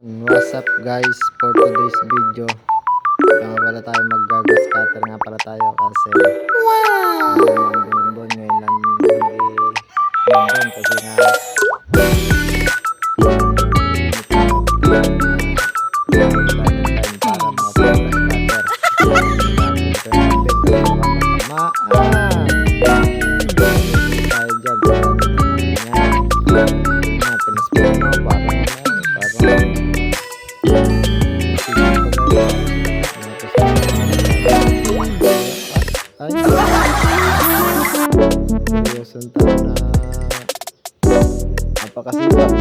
What's up guys, for today's video ito nga pala tayo mag-gas cutter nga pala tayo kasi ambon ngayon lang hindi ambon kasi nga seryoson tayo na napakasipag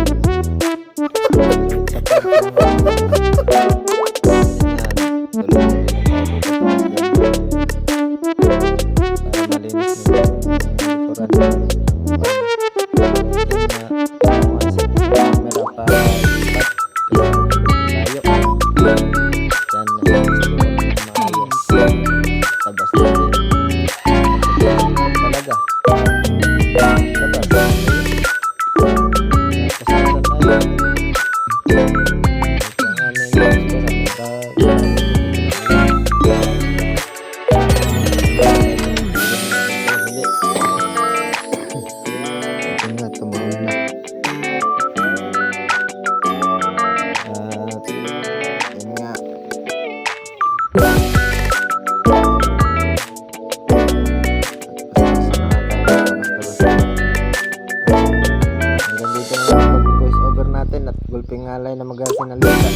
sa at gulping ngalay na magasin na lupa.